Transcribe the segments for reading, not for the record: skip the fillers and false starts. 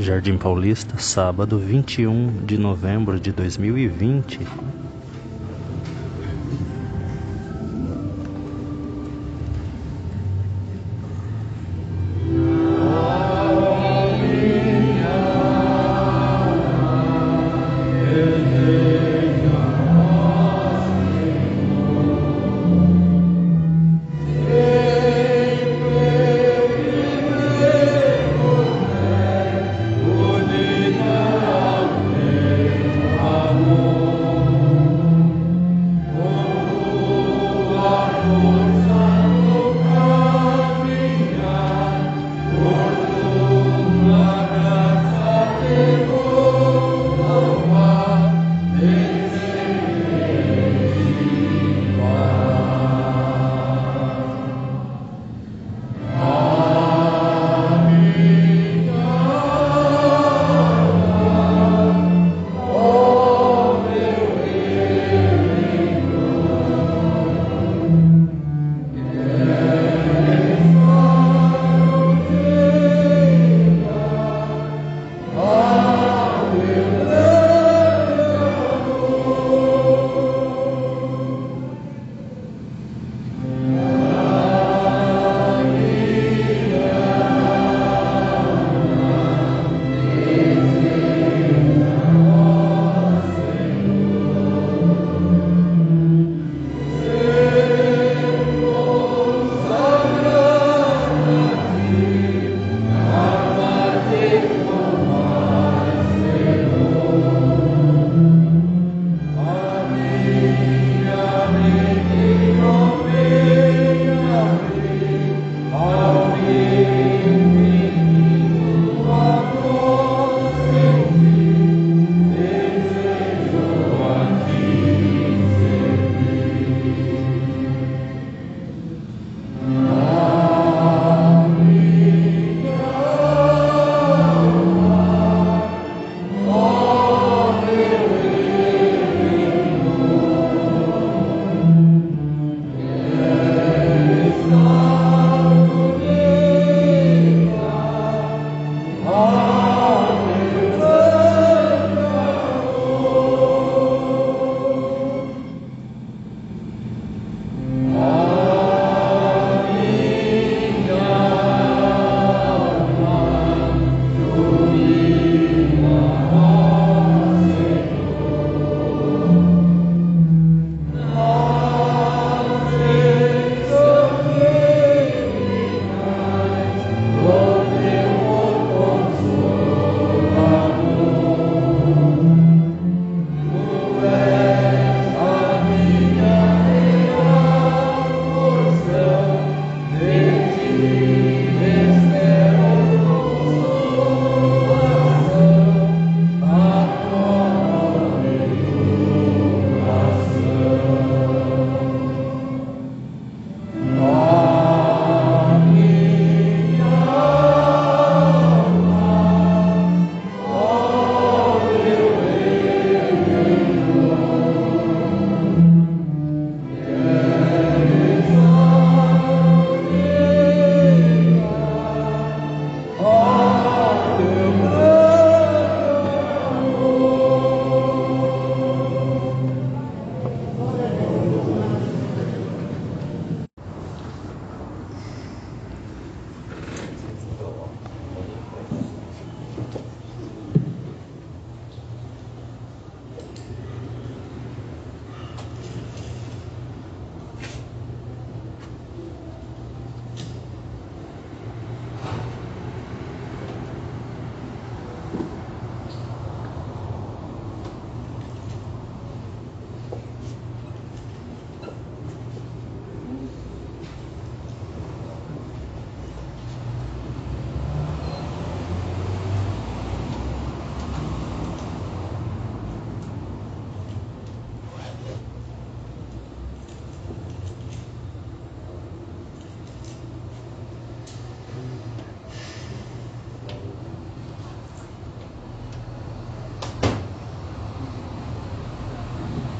Jardim Paulista, sábado 21 de novembro de 2020.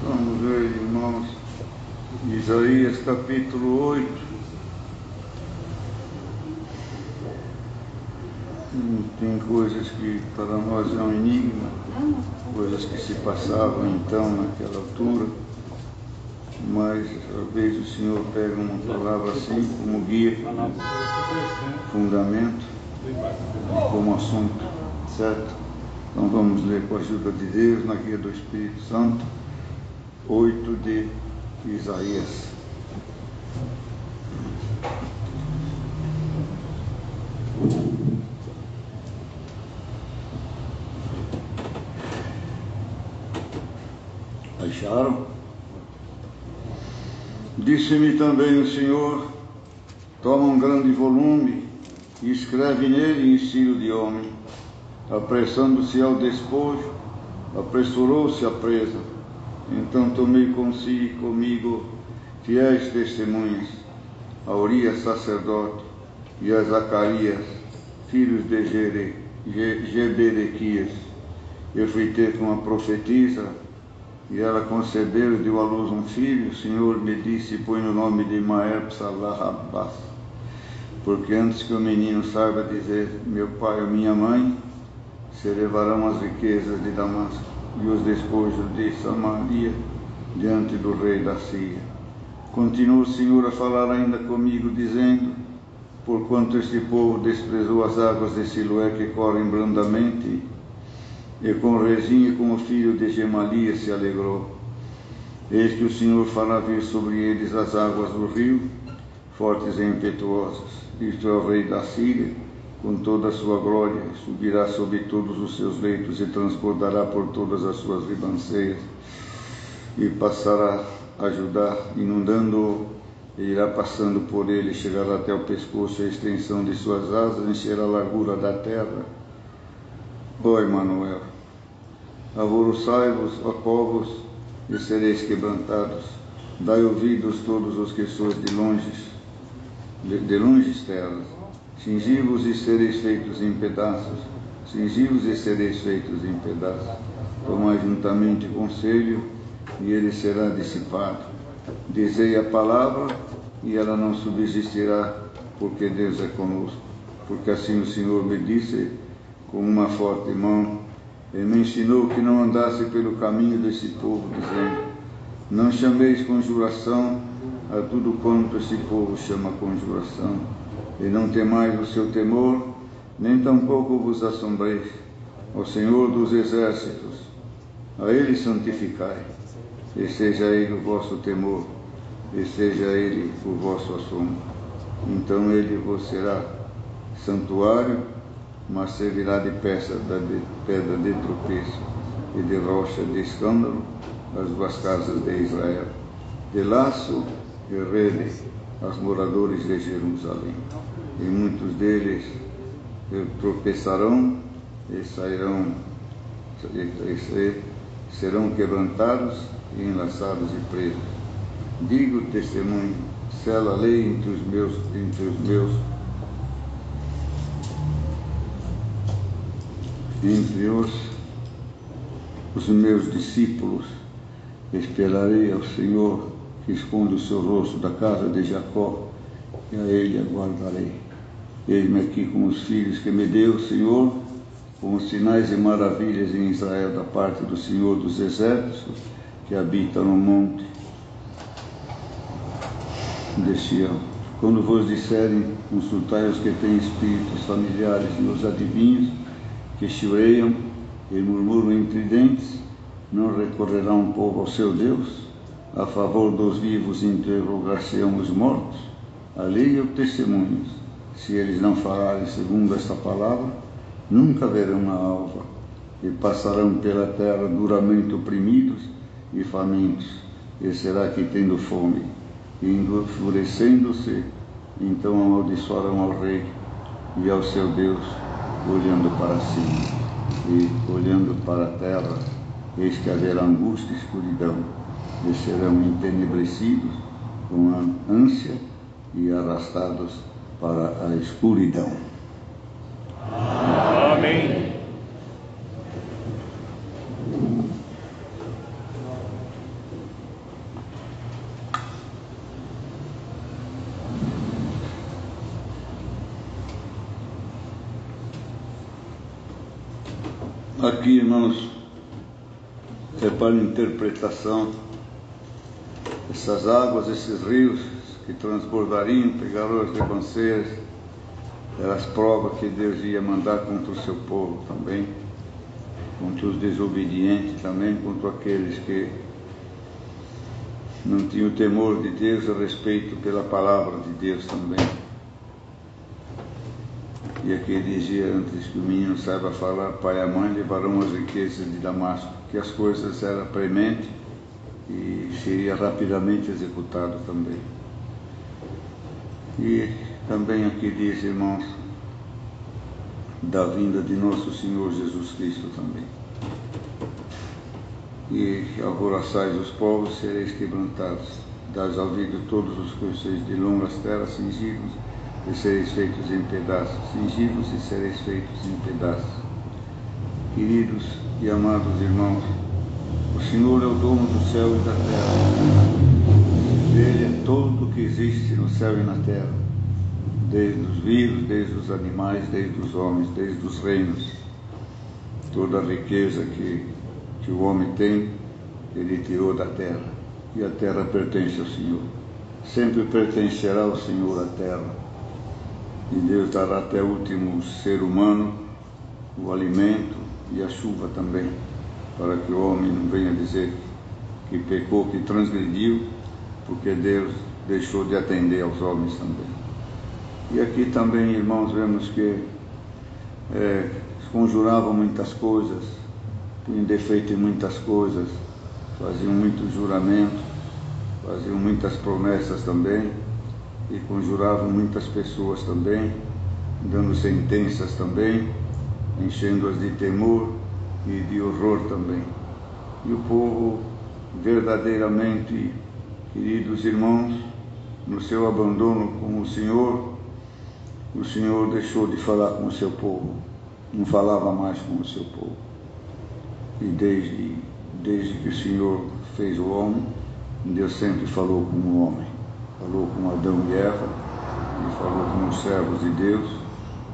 Vamos ver, irmãos, Isaías capítulo 8, Tem coisas que para nós é um enigma, coisas que se passavam então naquela altura, mas às vezes o Senhor pega uma palavra assim como guia, como fundamento e como assunto, certo? Então vamos ler com a ajuda de Deus, na guia do Espírito Santo, 8 de Isaías. Acharam? Disse-me também o Senhor: toma um grande volume e escreve nele em estilo de homem. Apressando-se ao despojo, apressurou-se à presa. Então tomei comigo fiéis testemunhas, a Urias sacerdote e a Zacarias, filhos de Jeberequias. Eu fui ter com uma profetisa, e ela concebeu e deu à luz um filho. O Senhor me disse: põe o nome de Maher-Psalahbas, porque antes que o menino saiba dizer meu pai ou minha mãe, se elevarão as riquezas de Damasco e os despojos de Samaria diante do rei da Síria. Continuou o Senhor a falar ainda comigo, dizendo: porquanto este povo desprezou as águas de Siloé que correm brandamente, e com Rezim e com o filho de Gemalia se alegrou. Eis que o Senhor fará vir sobre eles as águas do rio, fortes e impetuosas. Isto é o rei da Síria, com toda a sua glória, subirá sobre todos os seus leitos e transbordará por todas as suas ribanceiras, e passará a Judá, inundando-o, e irá passando por ele, chegará até o pescoço, e a extensão de suas asas encherá a largura da terra. Ó Emanuel, alvoroçai-vos, ó povos, e sereis quebrantados. Dai ouvidos todos os que sois de longes terras. Cingi-vos e sereis feitos em pedaços. Cingi-vos e sereis feitos em pedaços. Tomai juntamente conselho, e ele será dissipado. Dizei a palavra, e ela não subsistirá, porque Deus é conosco. Porque assim o Senhor me disse, com uma forte mão, e me ensinou que não andasse pelo caminho desse povo, dizendo: não chameis conjuração a tudo quanto esse povo chama conjuração, e não temais o seu temor, nem tampouco vos assombreis. Ao Senhor dos exércitos, a Ele santificai, e seja Ele o vosso temor, e seja Ele o vosso assombro. Então Ele vos será santuário, mas servirá de pedra de tropeço e de rocha de escândalo as duas casas de Israel, de laço e rede aos moradores de Jerusalém. E muitos deles tropeçarão e serão quebrantados e enlaçados e presos. Digo testemunho, sela a lei entre os meus discípulos. Esperarei ao Senhor, que esconde o seu rosto da casa de Jacó, e a Ele aguardarei. Eis-me aqui com os filhos que me deu o Senhor, com os sinais e maravilhas em Israel da parte do Senhor dos exércitos, que habita no monte de Sião. Quando vos disserem, consultai os que têm espíritos familiares e os adivinhos, que choreiam e murmuram entre dentes. Não recorrerá um povo ao seu Deus? A favor dos vivos interrogar-se-ão os mortos? A lei e o testemunhos, se eles não falarem segundo esta palavra, nunca verão a alva, e passarão pela terra duramente oprimidos e famintos, e será que tendo fome, e enfurecendo-se, então amaldiçoarão ao rei e ao seu Deus, olhando para cima e olhando para a terra. Eis que haverá angústia e escuridão, e serão entenebrecidos com a ânsia e arrastados para a escuridão. Amém. Aqui, irmãos, é para interpretação. Essas águas, esses rios que transbordariam, pegarão as ribanceiras, eram as provas que Deus ia mandar contra o seu povo também, contra os desobedientes também, contra aqueles que não tinham o temor de Deus, a respeito pela palavra de Deus também. E aqui dizia antes que o menino saiba falar, pai e a mãe levarão as riquezas de Damasco, que as coisas eram premente e seria rapidamente executado também. E também aqui diz, irmãos, da vinda de nosso Senhor Jesus Cristo também. E alvoroçais os povos, sereis quebrantados, dás ouvido todos os conselhos de longas terras, cingidos, e sereis feitos em pedaços, cingidos e sereis feitos em pedaços. Queridos e amados irmãos, o Senhor é o dono do céu e da terra. Dele é tudo o que existe no céu e na terra, desde os vivos, desde os animais, desde os homens, desde os reinos. Toda a riqueza que o homem tem, ele tirou da terra, e a terra pertence ao Senhor. Sempre pertencerá ao Senhor a terra. E Deus dará até o último ser humano o alimento e a chuva também, para que o homem não venha dizer que pecou, que transgrediu, porque Deus deixou de atender aos homens também. E aqui também, irmãos, vemos que conjuravam muitas coisas, punham defeito em muitas coisas, faziam muitos juramentos, faziam muitas promessas também, e conjuravam muitas pessoas também, dando sentenças também, enchendo-as de temor e de horror também. E o povo, verdadeiramente, queridos irmãos, no seu abandono com o Senhor deixou de falar com o seu povo, não falava mais com o seu povo. E desde que o Senhor fez o homem, Deus sempre falou com o homem. Falou com Adão e Eva, e falou com os servos de Deus,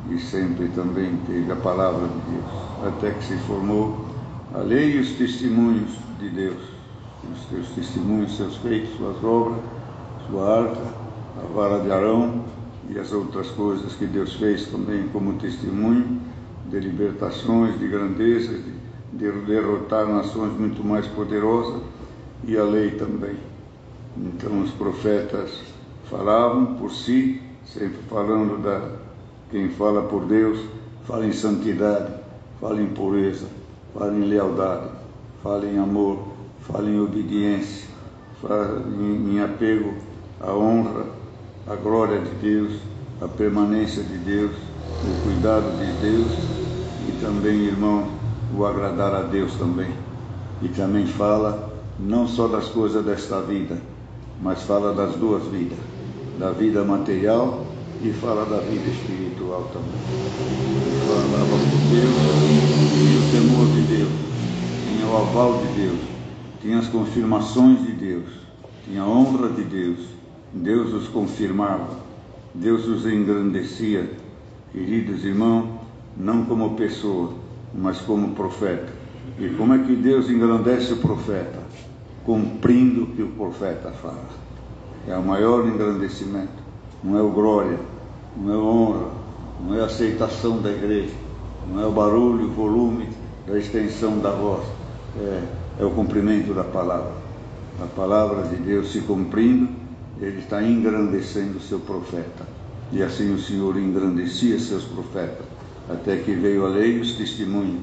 e sempre também teve a palavra de Deus, até que se formou a lei e os testemunhos de Deus, os seus testemunhos, seus feitos, suas obras, sua arca, a vara de Arão e as outras coisas que Deus fez também como testemunho de libertações, de grandezas, de derrotar nações muito mais poderosas, e a lei também. Então os profetas falavam por si, sempre falando quem fala por Deus, fala em santidade, fala em pureza, fala em lealdade, fala em amor, fala em obediência, fala em apego à honra, à glória de Deus, à permanência de Deus, o cuidado de Deus e também, irmão, o agradar a Deus também. E também fala não só das coisas desta vida, mas fala das duas vidas, da vida material e fala da vida espiritual também. Falava por Deus, tinha o temor de Deus, tinha o aval de Deus, tinha as confirmações de Deus, tinha a honra de Deus, Deus os confirmava, Deus os engrandecia, queridos irmãos, não como pessoa, mas como profeta. E como é que Deus engrandece o profeta? Cumprindo o que o profeta fala. É o maior engrandecimento. Não é o glória, não é a honra, não é a aceitação da igreja, não é o barulho, o volume da extensão da voz. É o cumprimento da palavra. A palavra de Deus se cumprindo, ele está engrandecendo o seu profeta. E assim o Senhor engrandecia seus profetas, até que veio a lei e os testemunhos.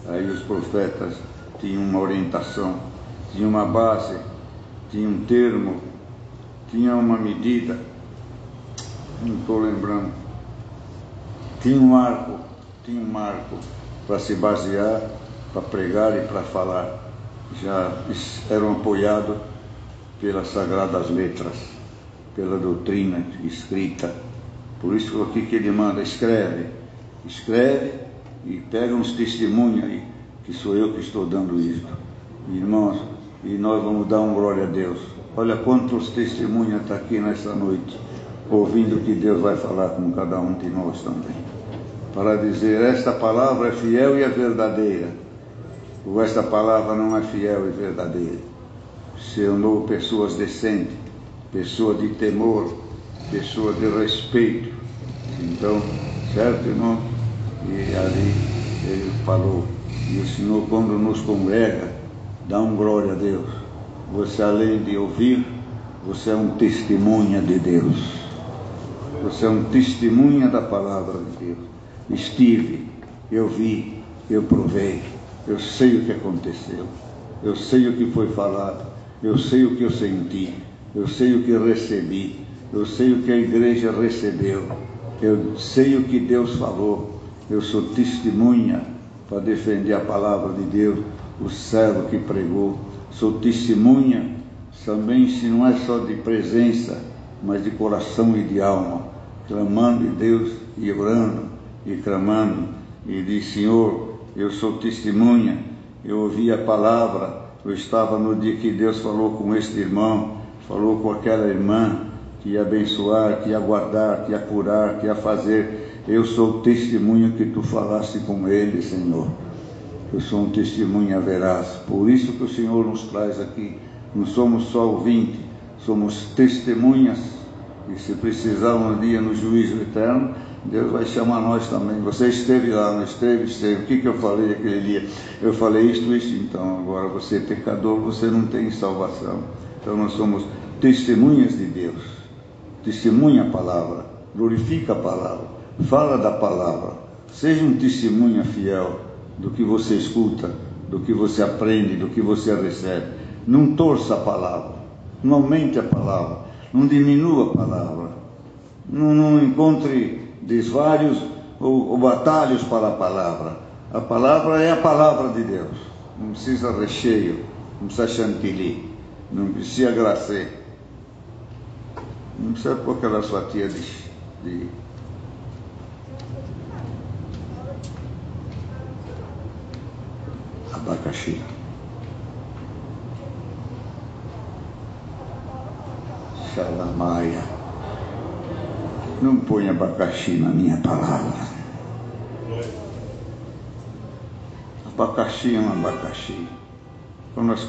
Aí os profetas tinham uma orientação, tinham uma base, tinham um termo, tinham uma medida, não estou lembrando, tinha um marco para se basear, para pregar e para falar. Já eram apoiados pelas sagradas letras, pela doutrina escrita. Por isso aqui que ele manda, escreve e pega uns testemunhos aí, que sou eu que estou dando isso. Irmãos, e nós vamos dar um glória a Deus. Olha quantos testemunhos está aqui nessa noite, ouvindo que Deus vai falar com cada um de nós também. para dizer: esta palavra é fiel e é verdadeira, ou esta palavra não é fiel e verdadeira. Se tornou pessoas decentes, pessoa de temor, pessoa de respeito. Então, certo, irmão? E ali ele falou, e o Senhor, quando nos congrega, dá um glória a Deus. Você, além de ouvir, você é um testemunha de Deus. Você é um testemunha da palavra de Deus. Estive, eu vi, eu provei, eu sei o que aconteceu, eu sei o que foi falado, eu sei o que eu senti, eu sei o que recebi, eu sei o que a igreja recebeu, eu sei o que Deus falou. Eu sou testemunha para defender a palavra de Deus, o servo que pregou. Sou testemunha também, se não é só de presença, mas de coração e de alma, clamando em Deus e orando e clamando, e diz: Senhor, eu sou testemunha, eu ouvi a palavra, eu estava no dia que Deus falou com este irmão, falou com aquela irmã, que ia abençoar, que ia guardar, que ia curar, que ia fazer. Eu sou testemunha que tu falaste com ele, Senhor. Eu sou um testemunha veraz. Por isso que o Senhor nos traz aqui. Não somos só ouvintes, somos testemunhas. E se precisar um dia no juízo eterno, Deus vai chamar nós também. Você esteve lá, não esteve? Esteve. O que eu falei aquele dia? Eu falei isto. Então agora você é pecador, você não tem salvação. Então nós somos testemunhas de Deus. Testemunha a palavra, glorifica a palavra, fala da palavra. Seja um testemunha fiel do que você escuta, do que você aprende, do que você recebe. Não torça a palavra, não aumente a palavra, não diminua a palavra, não encontre desvários ou batalhos para a palavra. A palavra é a palavra de Deus. Não precisa recheio, não precisa chantilly, não precisa glacê. Não precisa pôr aquela fatia de abacaxi. Xalamaia. Não põe abacaxi na minha palavra. Abacaxi é um abacaxi. Quando as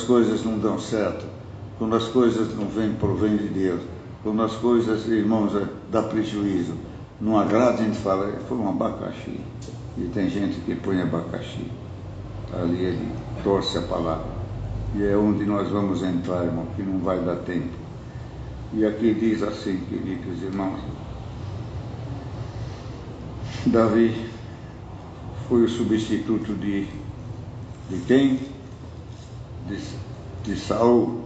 coisas não dão certo, quando as coisas não provém de Deus, quando as coisas, irmãos, dá prejuízo, não agrada, a gente fala: foi um abacaxi. E tem gente que põe abacaxi. Ali ele torce a palavra. E é onde nós vamos entrar, irmão, que não vai dar tempo. E aqui diz assim, queridos irmãos: Davi foi o substituto de quem? De Saul.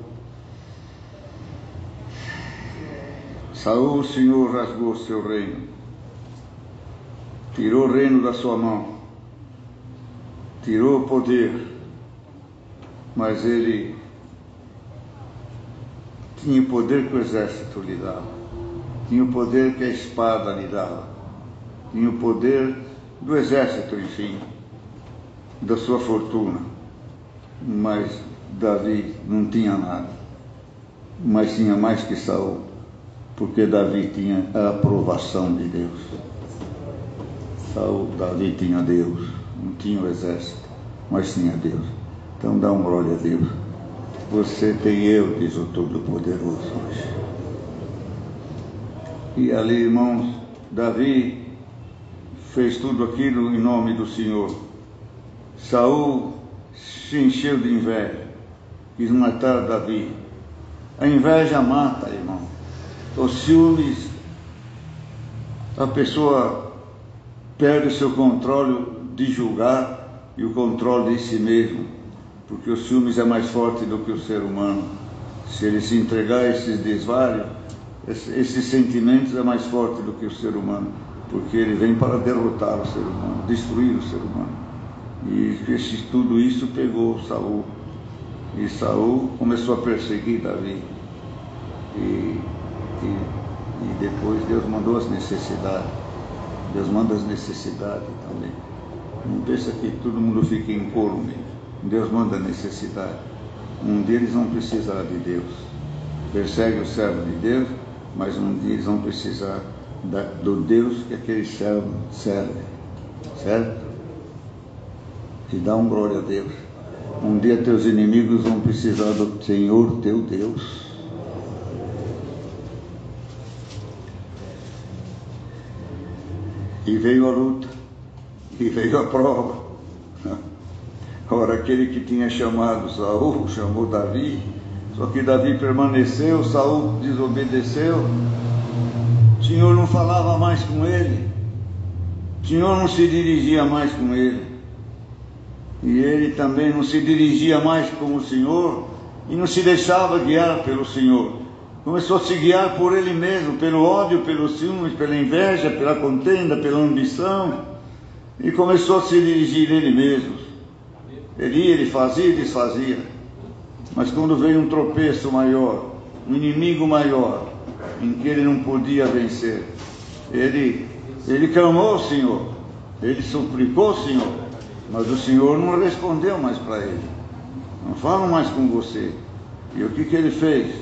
Saul, o Senhor rasgou seu reino, tirou o reino da sua mão, tirou o poder, mas ele tinha o poder que o exército lhe dava, tinha o poder que a espada lhe dava, tinha o poder do exército, enfim, da sua fortuna. Mas Davi não tinha nada, mas tinha mais que Saul, porque Davi tinha a aprovação de Deus. Davi tinha Deus, não tinha o exército, mas tinha Deus. Então dá um glória a Deus. Você tem eu, diz o Todo-Poderoso hoje. E ali, irmãos, Davi fez tudo aquilo em nome do Senhor. Saul se encheu de inveja, quis matar Davi. A inveja mata, irmão. Os ciúmes, a pessoa perde o seu controle de julgar e o controle de si mesmo, porque o ciúmes é mais forte do que o ser humano. Se ele se entregar a esses desvários, esses sentimentos é mais forte do que o ser humano, porque ele vem para derrotar o ser humano, destruir o ser humano. E tudo isso pegou Saul, e Saul começou a perseguir Davi. E depois Deus mandou as necessidades. Deus manda as necessidades também. Não pensa que todo mundo fica incólume. Deus manda a necessidade. Um dia eles vão precisar de Deus. Persegue o servo de Deus, mas um dia eles vão precisar do Deus que aquele servo serve, certo? E dá um glória a Deus. Um dia teus inimigos vão precisar do Senhor teu Deus. E veio a luta, e veio a prova. Ora, aquele que tinha chamado Saul, chamou Davi, só que Davi permaneceu, Saul desobedeceu. O Senhor não falava mais com ele, o Senhor não se dirigia mais com ele, e ele também não se dirigia mais com o Senhor, e não se deixava guiar pelo Senhor. Começou a se guiar por ele mesmo, pelo ódio, pelo ciúme, pela inveja, pela contenda, pela ambição, e começou a se dirigir ele mesmo. Ele fazia e desfazia. Mas quando veio um tropeço maior, um inimigo maior, em que ele não podia vencer, ele clamou ao Senhor, ele suplicou ao Senhor, mas o Senhor não respondeu mais para ele. Não falo mais com você. E o que ele fez?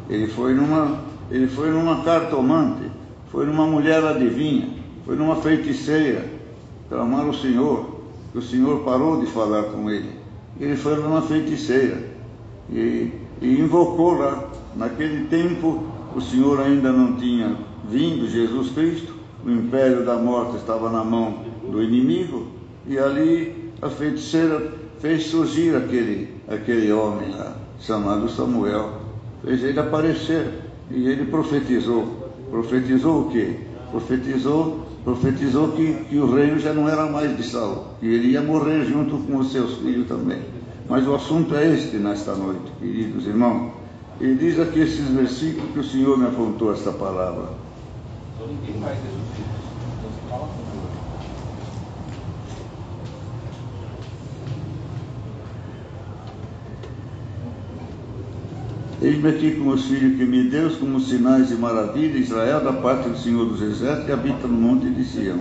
Ele foi numa cartomante, foi numa mulher adivinha, foi numa feiticeira, clamar ao Senhor. O Senhor parou de falar com ele. Ele foi numa feiticeira e invocou lá. Naquele tempo, o Senhor ainda não tinha vindo, Jesus Cristo, o império da morte estava na mão do inimigo, e ali a feiticeira fez surgir aquele homem lá, chamado Samuel. Fez ele aparecer, e ele profetizou. Profetizou o quê? Profetizou que o reino já não era mais de Saul, que ele ia morrer junto com os seus filhos também. Mas o assunto é este nesta noite, queridos irmãos. E diz aqui esses versículos que o Senhor me apontou esta palavra. Eis-me aqui com os filhos que me deu, como sinais e maravilha, Israel, da parte do Senhor dos Exércitos, que habita no monte de Sião.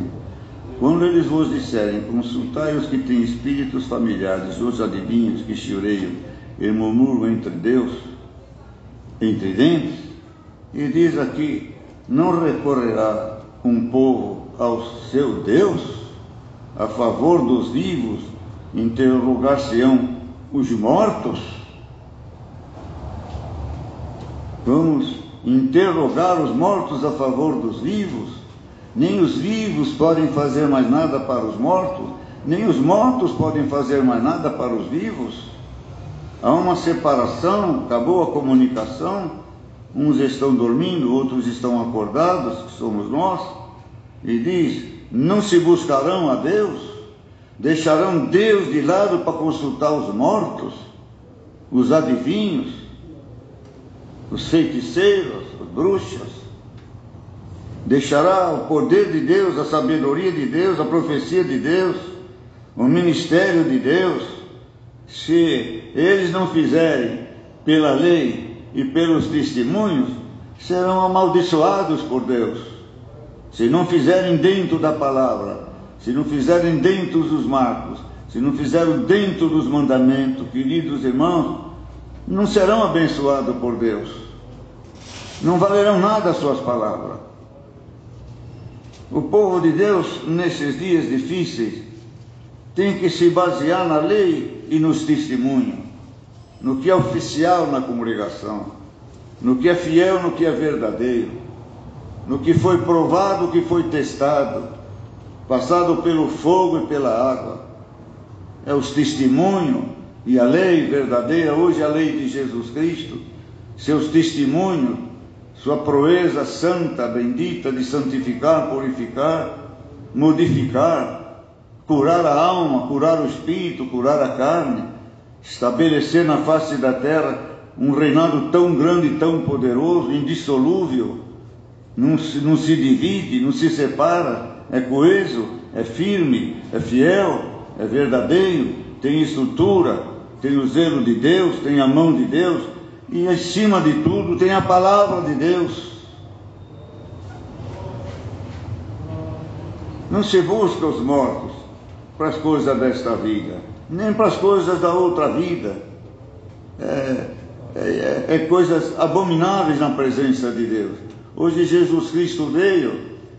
Quando eles vos disserem, consultai os que têm espíritos familiares, os adivinhos que choreiam e murmuram entre dentes, e diz aqui, não recorrerá um povo ao seu Deus, a favor dos vivos, interrogar-se-ão os mortos? Vamos interrogar os mortos a favor dos vivos? Nem os vivos podem fazer mais nada para os mortos, nem os mortos podem fazer mais nada para os vivos. Há uma separação, acabou a comunicação, uns estão dormindo, outros estão acordados, que somos nós, e diz, não se buscarão a Deus, deixarão Deus de lado para consultar os mortos, os adivinhos, os feiticeiros, as bruxas. Deixará o poder de Deus, a sabedoria de Deus, a profecia de Deus, o ministério de Deus, se eles não fizerem pela lei e pelos testemunhos, serão amaldiçoados por Deus. Se não fizerem dentro da palavra, se não fizerem dentro dos marcos, se não fizerem dentro dos mandamentos, queridos irmãos, não serão abençoados por Deus. Não valerão nada as suas palavras. O povo de Deus, nesses dias difíceis, tem que se basear na lei e nos testemunhos, no que é oficial na congregação, no que é fiel, no que é verdadeiro, no que foi provado, no que foi testado, passado pelo fogo e pela água. É os testemunhos e a lei verdadeira, hoje a lei de Jesus Cristo, seus testemunhos, sua proeza santa, bendita, de santificar, purificar, modificar, curar a alma, curar o espírito, curar a carne, estabelecer na face da terra um reinado tão grande, tão poderoso, indissolúvel, não se divide, não se separa, é coeso, é firme, é fiel, é verdadeiro, tem estrutura, tem o zelo de Deus, tem a mão de Deus, e acima de tudo tem a palavra de Deus. Não se busca os mortos para as coisas desta vida, nem para as coisas da outra vida. É coisas abomináveis na presença de Deus. Hoje Jesus Cristo veio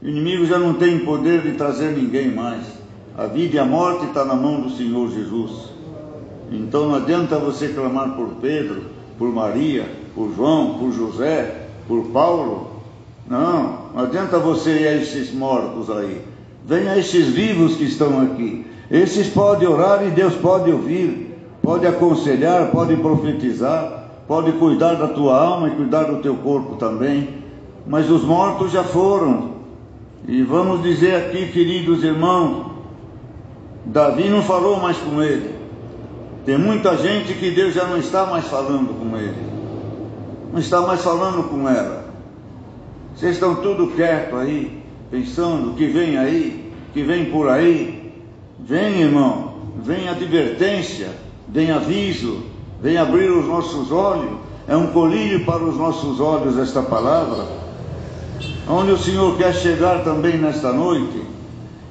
O inimigo já não tem poder de trazer ninguém mais. A vida e a morte está na mão do Senhor Jesus. Então não adianta você clamar por Pedro, por Maria, por João, por José, por Paulo. Não adianta você ir a esses mortos aí. Venha a esses vivos que estão aqui. Esses podem orar e Deus pode ouvir, pode aconselhar, pode profetizar, pode cuidar da tua alma e cuidar do teu corpo também. Mas os mortos já foram. E vamos dizer aqui, queridos irmãos, Davi não falou mais com ele. Tem muita gente que Deus já não está mais falando com ele, não está mais falando com ela. Vocês estão tudo quieto aí, pensando que vem aí, que vem por aí. Vem, irmão, vem advertência, vem aviso, vem abrir os nossos olhos. É um colírio para os nossos olhos esta palavra. Onde o Senhor quer chegar também nesta noite.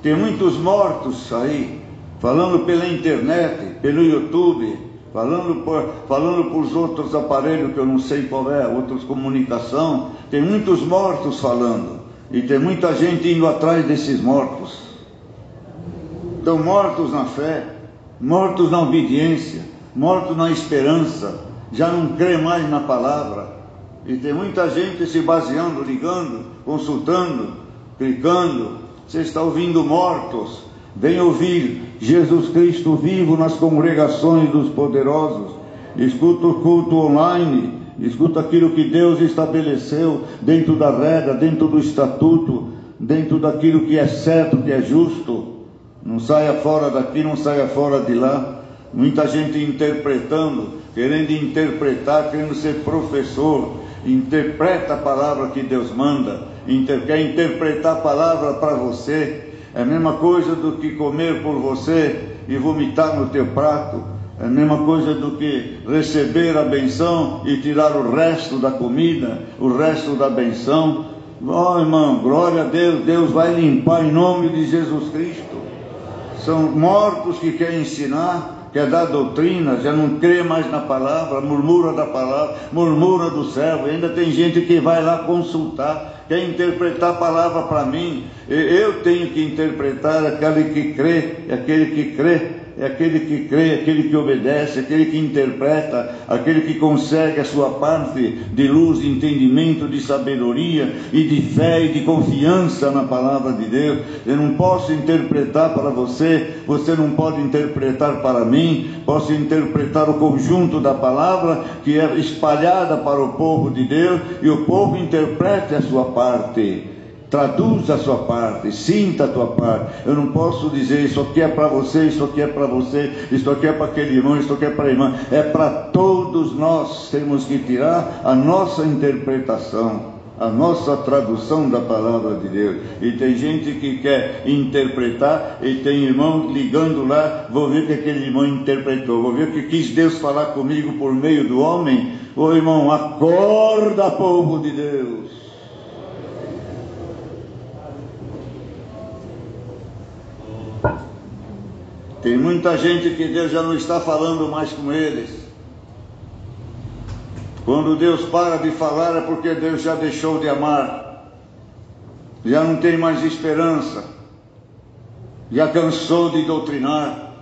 Tem muitos mortos aí, falando pela internet, pelo YouTube, falando por os outros aparelhos que eu não sei qual é, outras comunicação. Tem muitos mortos falando, e tem muita gente indo atrás desses mortos. Estão mortos na fé, mortos na obediência, mortos na esperança, já não crê mais na palavra. E tem muita gente se baseando, ligando, consultando, clicando. Você está ouvindo mortos. Vem ouvir Jesus Cristo vivo nas congregações dos poderosos. Escuta o culto online. Escuta aquilo que Deus estabeleceu dentro da regra, dentro do estatuto, dentro daquilo que é certo, que é justo. Não saia fora daqui, não saia fora de lá. Muita gente interpretando, querendo interpretar, querendo ser professor. Interpreta a palavra que Deus manda. Quer interpretar a palavra para você. É a mesma coisa do que comer por você e vomitar no teu prato. É a mesma coisa do que receber a benção e tirar o resto da comida, o resto da benção. Oh, irmão, glória a Deus, Deus vai limpar em nome de Jesus Cristo. São mortos que querem ensinar, quer dar doutrina, já não crê mais na palavra, murmura da palavra, murmura do servo. Ainda tem gente que vai lá consultar, quer interpretar a palavra para mim. Eu tenho que interpretar aquele que crê, aquele que crê. É aquele que crê, aquele que obedece, aquele que interpreta, aquele que consegue a sua parte de luz, de entendimento, de sabedoria e de fé e de confiança na palavra de Deus. Eu não posso interpretar para você, você não pode interpretar para mim. Posso interpretar o conjunto da palavra que é espalhada para o povo de Deus, e o povo interprete a sua parte. Traduza a sua parte, sinta a tua parte. Eu não posso dizer isso aqui é para você, isso aqui é para você, isso aqui é para aquele irmão, isso aqui é para a irmã. É para todos nós. Temos que tirar a nossa interpretação, a nossa tradução da palavra de Deus. E tem gente que quer interpretar, e tem irmão ligando lá, vou ver o que aquele irmão interpretou, vou ver o que quis Deus falar comigo por meio do homem. Ô irmão, acorda, povo de Deus. Tem muita gente que Deus já não está falando mais com eles. Quando Deus para de falar é porque Deus já deixou de amar. Já não tem mais esperança. Já cansou de doutrinar.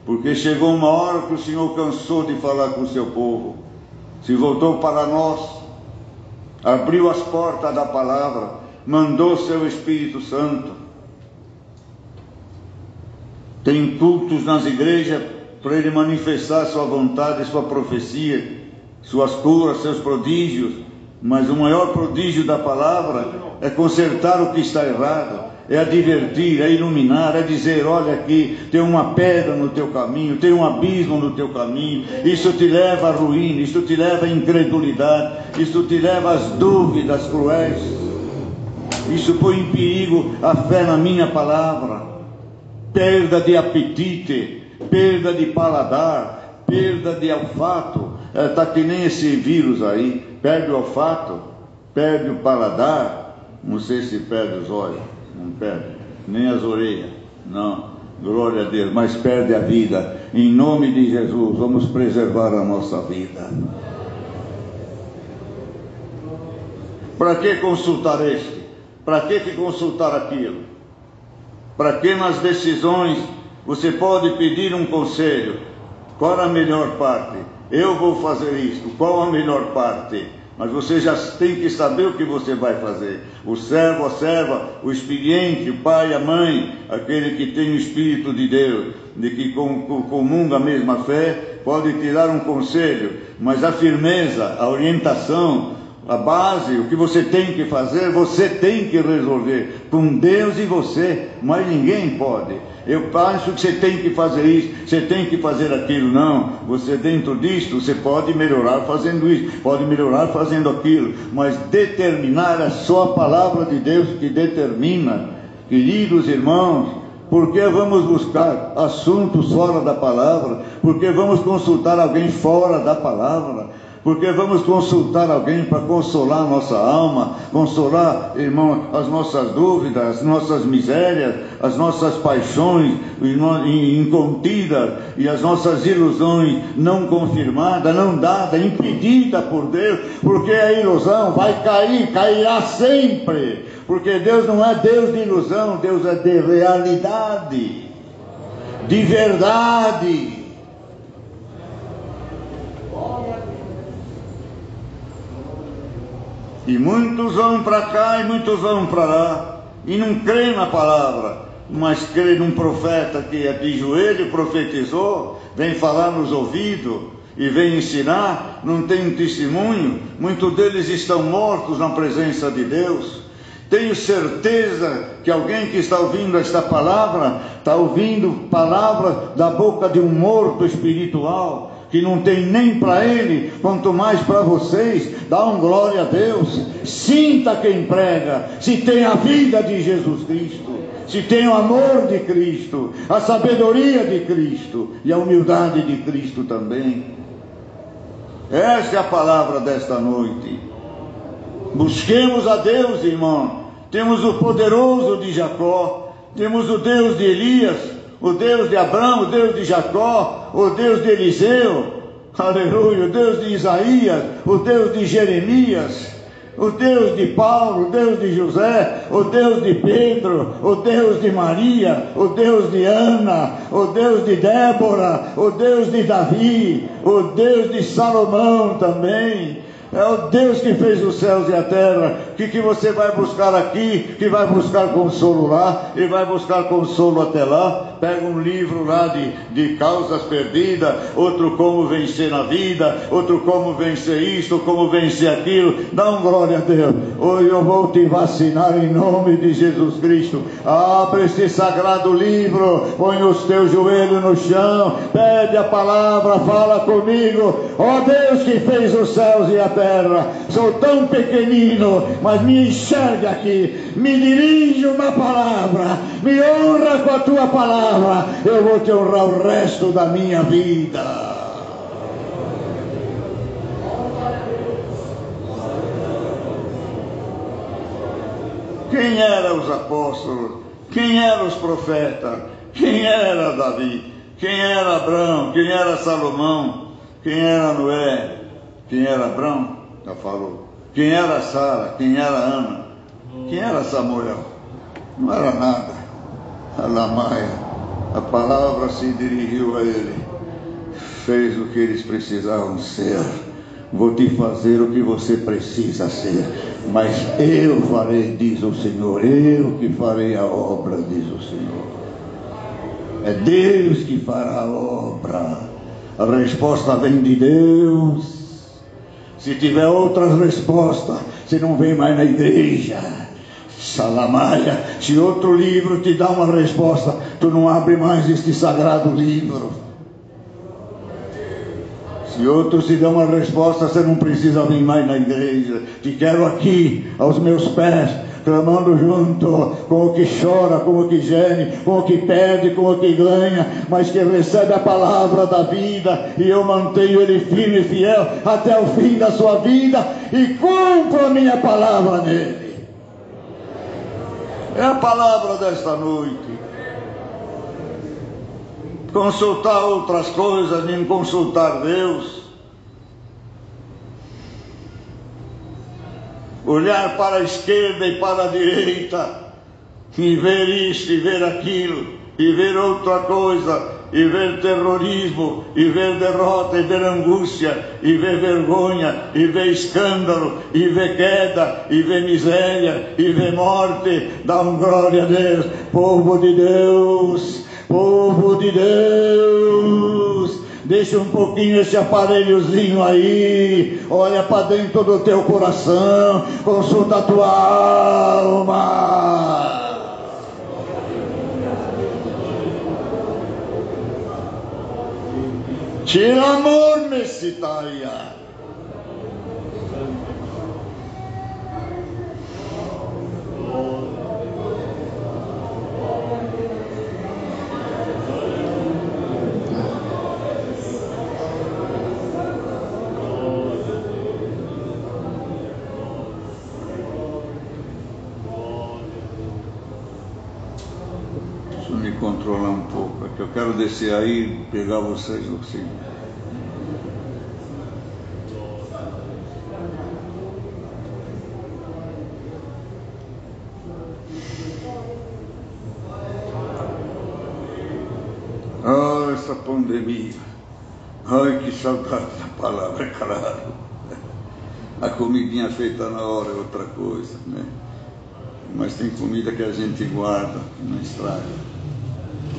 Porque chegou uma hora que o Senhor cansou de falar com o seu povo. Se voltou para nós. Abriu as portas da palavra. Mandou seu Espírito Santo. Tem cultos nas igrejas para ele manifestar sua vontade, sua profecia, suas curas, seus prodígios. Mas o maior prodígio da palavra é consertar o que está errado, é advertir, é iluminar, é dizer: olha aqui, tem uma pedra no teu caminho, tem um abismo no teu caminho. Isso te leva à ruína, isso te leva à incredulidade, isso te leva às dúvidas cruéis. Isso põe em perigo a fé na minha palavra. Perda de apetite, perda de paladar, perda de olfato. Está que nem esse vírus aí. Perde o olfato, perde o paladar. Não sei se perde os olhos, não perde, nem as orelhas, não, glória a Deus, mas perde a vida. Em nome de Jesus, vamos preservar a nossa vida. Para que consultar este? Para que consultar aquilo? Para que nas decisões você pode pedir um conselho? Qual a melhor parte? Eu vou fazer isto. Qual a melhor parte? Mas você já tem que saber o que você vai fazer. O servo, a serva, o experiente, o pai, a mãe, aquele que tem o Espírito de Deus, de que comunga a mesma fé, pode te dar um conselho, mas a firmeza, a orientação, a base, o que você tem que fazer, você tem que resolver com Deus e você, mas ninguém pode. Eu acho que você tem que fazer isso, você tem que fazer aquilo. Não, você dentro disso, você pode melhorar fazendo isso, pode melhorar fazendo aquilo, mas determinar é só a palavra de Deus que determina. Queridos irmãos, por que vamos buscar assuntos fora da palavra? Por que vamos consultar alguém fora da palavra? Porque vamos consultar alguém para consolar a nossa alma, consolar, irmão, as nossas dúvidas, as nossas misérias, as nossas paixões incontidas e as nossas ilusões não confirmadas, não dadas, impedidas por Deus, porque a ilusão vai cair, cairá sempre, porque Deus não é Deus de ilusão, Deus é de realidade, de verdade. E muitos vão para cá e muitos vão para lá, e não creem na palavra, mas creem num profeta que é de joelho, profetizou, vem falar nos ouvidos e vem ensinar, não tem um testemunho. Muitos deles estão mortos na presença de Deus. Tenho certeza que alguém que está ouvindo esta palavra, está ouvindo palavra da boca de um morto espiritual, que não tem nem para ele, quanto mais para vocês. Dá um glória a Deus. Sinta quem prega, se tem a vida de Jesus Cristo, se tem o amor de Cristo, a sabedoria de Cristo e a humildade de Cristo também. Esta é a palavra desta noite. Busquemos a Deus, irmão. Temos o poderoso de Jacó, temos o Deus de Elias, o Deus de Abraão, o Deus de Jacó, o Deus de Eliseu, aleluia, o Deus de Isaías, o Deus de Jeremias, o Deus de Paulo, o Deus de José, o Deus de Pedro, o Deus de Maria, o Deus de Ana, o Deus de Débora, o Deus de Davi, o Deus de Salomão também. É o Deus que fez os céus e a terra. Que você vai buscar aqui, que vai buscar consolo lá, e vai buscar consolo até lá. Pega um livro lá de causas perdidas, outro como vencer na vida, outro como vencer isto, como vencer aquilo. Dá um glória a Deus. Hoje eu vou te vacinar em nome de Jesus Cristo. Abre esse sagrado livro, põe os teus joelhos no chão, pede a palavra, fala comigo. Ó Deus que fez os céus e a terra, sou tão pequenino, mas me enxerga aqui, me dirijo na palavra, me honra com a tua palavra, eu vou te honrar o resto da minha vida. Quem eram os apóstolos? Quem eram os profetas? Quem era Davi? Quem era Abraão? Quem era Salomão? Quem era Noé? Quem era Abraão? Já falou. Quem era Sara? Quem era Ana? Quem era Samuel? Não era nada. Alamaia. A palavra se dirigiu a ele, fez o que eles precisavam ser. Vou te fazer o que você precisa ser, mas eu farei, diz o Senhor, eu que farei a obra, diz o Senhor. É Deus que fará a obra. A resposta vem de Deus. Se tiver outras respostas, você não vem mais na igreja. Salamaia. Se outro livro te dá uma resposta, tu não abre mais este sagrado livro. Se outro te dá uma resposta, você não precisa vir mais na igreja. Te quero aqui, aos meus pés, clamando junto com o que chora, com o que geme, com o que perde, com o que ganha, mas que recebe a palavra da vida, e eu mantenho ele firme e fiel até o fim da sua vida, e cumpro a minha palavra nele. É a palavra desta noite. Consultar outras coisas, nem consultar Deus. olhar para a esquerda e para a direita, e ver isso, e ver aquilo, e ver outra coisa, e ver terrorismo, e ver derrota, e ver angústia, e ver vergonha, e ver escândalo, e ver queda, e ver miséria, e ver morte. Dá glória a Deus, povo de Deus, povo de Deus. Deixa um pouquinho esse aparelhozinho aí, olha para dentro do teu coração, consulta a tua alma. Tira amor nesse taia. Deixa eu me controlar um pouco, é que eu quero descer aí e pegar vocês assim. Ah, essa pandemia. Ai, que saudade da palavra, claro. A comidinha feita na hora é outra coisa, né? Mas tem comida que a gente guarda, que não estraga.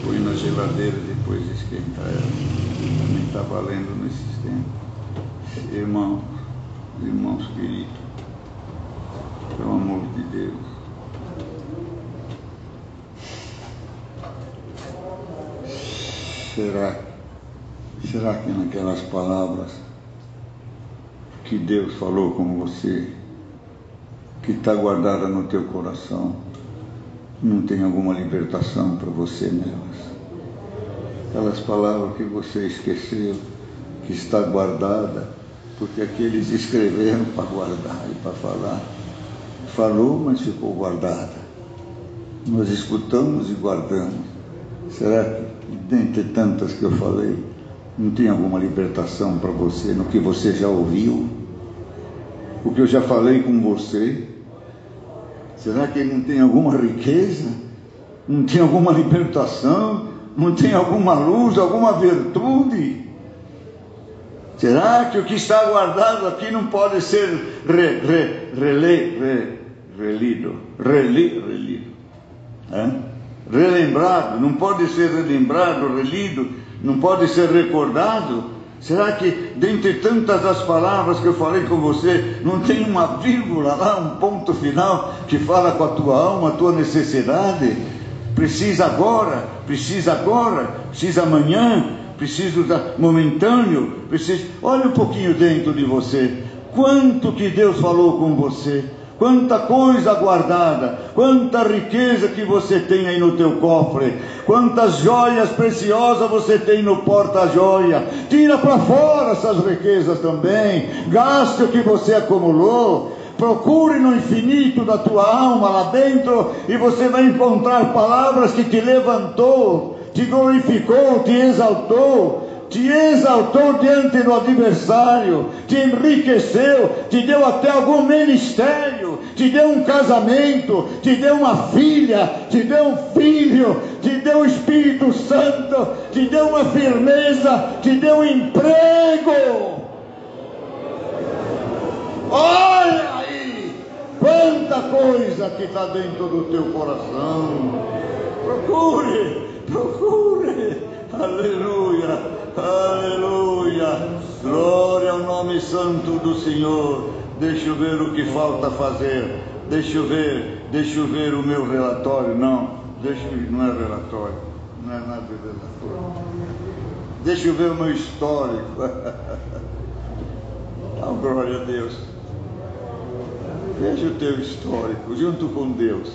Põe na geladeira e depois esquenta ela. Também está valendo nesses tempos. Irmãos queridos, pelo amor de Deus. Será que naquelas palavras que Deus falou com você, que está guardada no teu coração, não tem alguma libertação para você nelas? Aquelas palavras que você esqueceu, que está guardada, porque aqueles escreveram para guardar e para falar. Falou, mas ficou guardada. Nós escutamos e guardamos. Será que, dentre tantas que eu falei, não tem alguma libertação para você no que você já ouviu? O que eu já falei com você? Será que não tem alguma riqueza? Não tem alguma libertação? Não tem alguma luz, alguma virtude? Será que o que está guardado aqui não pode ser relido? Relembrado? Não pode ser relembrado, relido? Não pode ser recordado? Será que, dentre tantas das palavras que eu falei com você, não tem uma vírgula lá, um ponto final que fala com a tua alma, a tua necessidade? Precisa agora, precisa amanhã, preciso momentâneo, olha um pouquinho dentro de você, quanto que Deus falou com você, quanta coisa guardada, quanta riqueza que você tem aí no teu cofre, quantas joias preciosas você tem no porta-joia. Tira para fora essas riquezas também, gaste o que você acumulou. Procure no infinito da tua alma lá dentro e você vai encontrar palavras que te levantou, te glorificou, te exaltou diante do adversário, te enriqueceu, te deu até algum ministério, te deu um casamento, te deu uma filha, te deu um filho, te deu o Espírito Santo, te deu uma firmeza, te deu um emprego. Olha aí, quanta coisa que está dentro do teu coração. Procure, aleluia, glória ao nome santo do Senhor. Deixa eu ver o que falta fazer, deixa eu ver o meu relatório. Não é relatório, não é nada de relatório. Deixa eu ver o meu histórico. Oh, glória a Deus. Veja o teu histórico junto com Deus.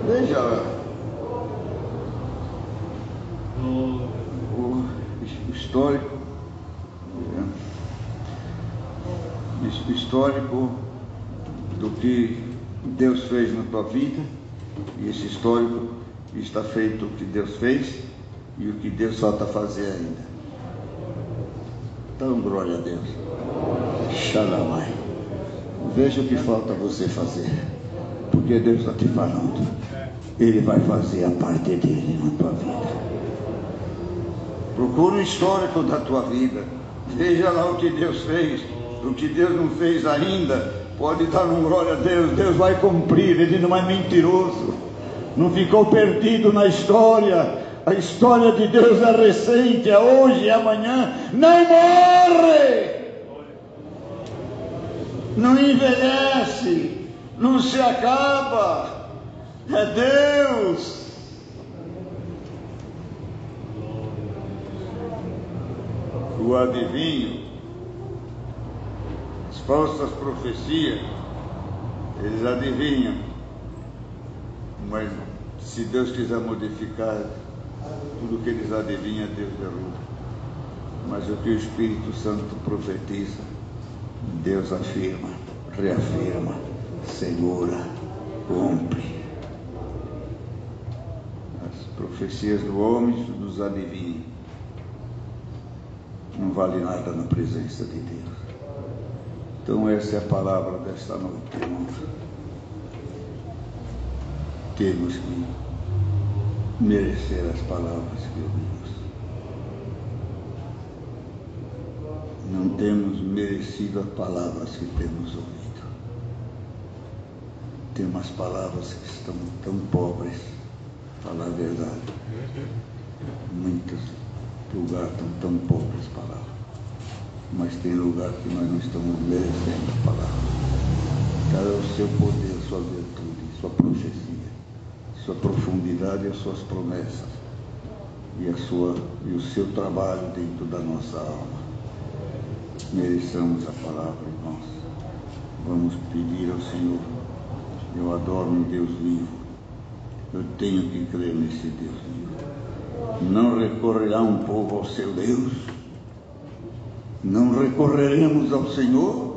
Veja o histórico do que Deus fez na tua vida, e esse histórico está feito o que Deus fez e o que Deus falta fazer ainda. Então, glória a Deus. Shalamai. Veja o que falta você fazer, porque Deus está te falando. Ele vai fazer a parte dele na tua vida. Procura o histórico da tua vida. Veja lá o que Deus fez. O que Deus não fez ainda, pode dar um glória a Deus. Deus vai cumprir. Ele não é mentiroso. Não ficou perdido na história. A história de Deus é recente, é hoje, é amanhã. Não morre, não envelhece, não se acaba. É Deus. O adivinho, as falsas profecias, eles adivinham, mas se Deus quiser modificar tudo que eles adivinham, Deus derruba. Mas o que o Espírito Santo profetiza, Deus afirma, reafirma, segura, cumpre. As profecias do homem, dos adivinhos, não vale nada na presença de Deus. Então essa é a palavra desta noite, irmãos. Temos que merecer as palavras que ouvimos. Não temos merecido as palavras que temos ouvido. Tem umas palavras que estão tão pobres, falar a verdade. Muitos lugares estão tão pobres palavras. Mas tem lugar que nós não estamos merecendo a palavra. Cada o seu poder, sua virtude, sua profecia, sua profundidade e as suas promessas e o seu trabalho dentro da nossa alma. Mereçamos a palavra, irmãos. Vamos pedir ao Senhor. Eu adoro um Deus vivo. Eu tenho que crer nesse Deus vivo. Não recorrerá um povo ao seu Deus? Não recorreremos ao Senhor?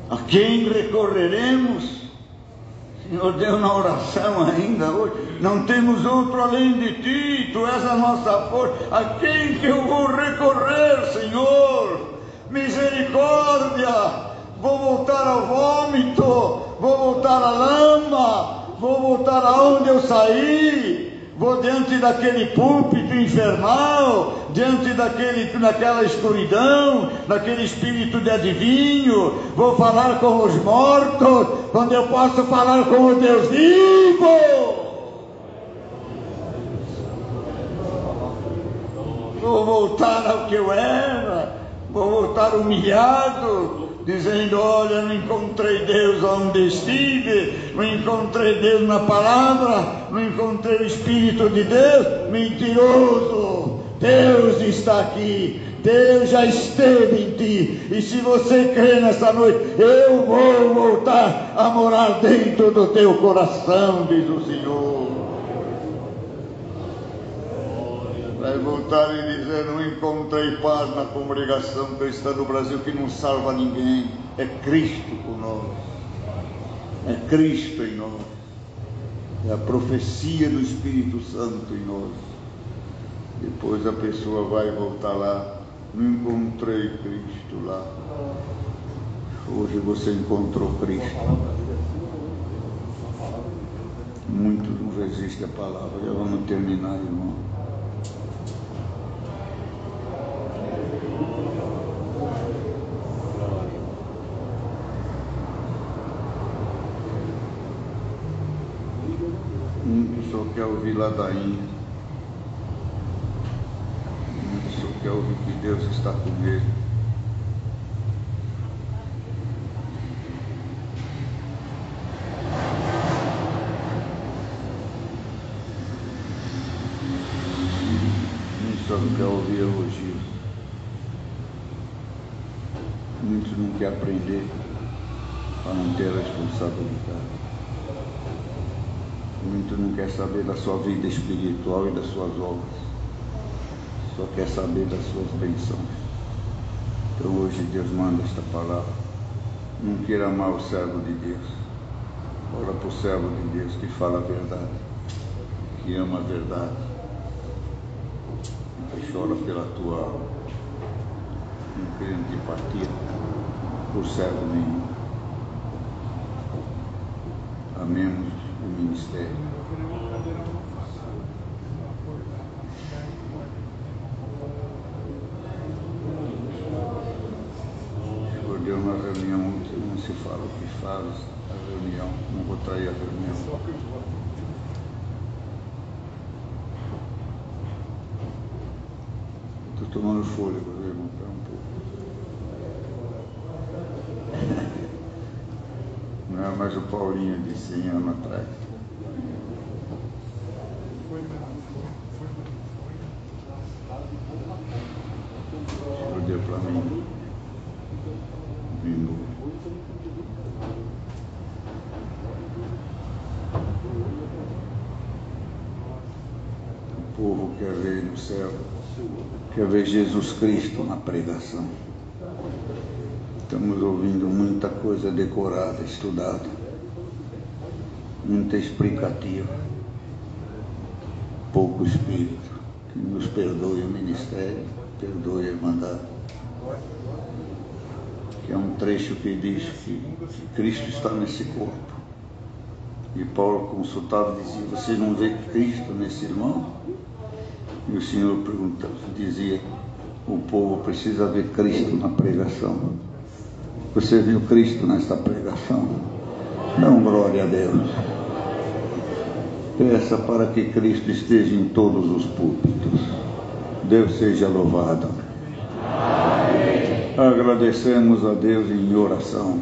A quem recorreremos? O Senhor deu na oração ainda hoje. Não temos outro além de Ti. Tu és a nossa força. A quem que eu vou recorrer, Senhor? Misericórdia. Vou voltar ao vômito. Vou voltar à lama. Vou voltar aonde eu saí. Vou diante daquele púlpito infernal, diante daquela escuridão, daquele espírito de adivinho. Vou falar com os mortos, quando eu posso falar com o Deus vivo. Vou voltar ao que eu era, vou voltar humilhado, dizendo: olha, não encontrei Deus onde estive, não encontrei Deus na palavra, não encontrei o Espírito de Deus. Mentiroso! Deus está aqui, Deus já esteve em ti, e se você crê nessa noite, eu vou voltar a morar dentro do teu coração, diz o Senhor. Vai voltar e dizer: não encontrei paz na congregação cristã do Brasil, que não salva ninguém. É Cristo com nós, é Cristo em nós, é a profecia do Espírito Santo em nós. Depois a pessoa vai voltar lá: não encontrei Cristo lá. Hoje você encontrou Cristo. Muitos não resistem à palavra. Já vamos terminar, irmão. Muito só quer ouvir ladainha. Muito só quer ouvir que Deus está com ele. Muito só quer ouvir elogios. Muitos não querem aprender para não ter responsabilidade. Muito não quer saber da sua vida espiritual e das suas obras. Só quer saber das suas bênçãos. Então hoje Deus manda esta palavra. Não queira amar o servo de Deus. Ora para o servo de Deus que fala a verdade, que ama a verdade. chora pela tua alma, não querendo te partir por servo nenhum. Amemos o ministério. Por Deus, na reunião não se fala o que faz a reunião, não vou trair a reunião. Estou tomando fôlego, meu irmão, para um pouco. Não é mais o Paulinho de 100 anos atrás. O Senhor deu para mim um minuto. O povo quer ver no céu, quer ver Jesus Cristo na pregação. Estamos ouvindo muita coisa decorada, estudada, muita explicativa, pouco espírito. Que nos perdoe o ministério, perdoe a irmandade. Que é um trecho que diz que Cristo está nesse corpo. E Paulo, consultado, dizia: você não vê Cristo nesse irmão? E o Senhor dizia: o povo precisa ver Cristo na pregação. Você viu Cristo nesta pregação? Dão glória a Deus. Peça para que Cristo esteja em todos os púlpitos. Deus seja louvado. Amém. Agradecemos a Deus em oração.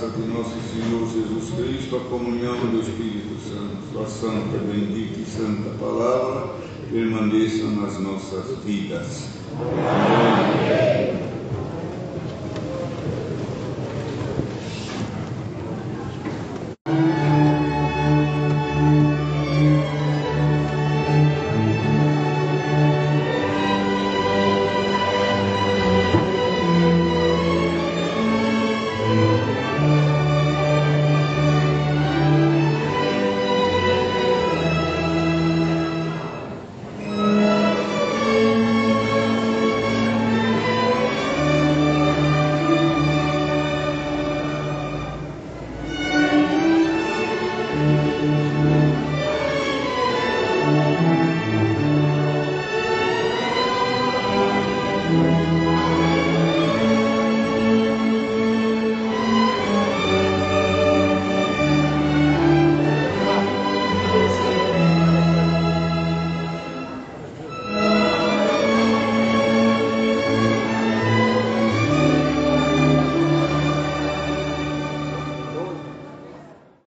graça de nosso Senhor Jesus Cristo, a comunhão do Espírito Santo, a santa, bendita e santa palavra, permaneça nas nossas vidas. Amém.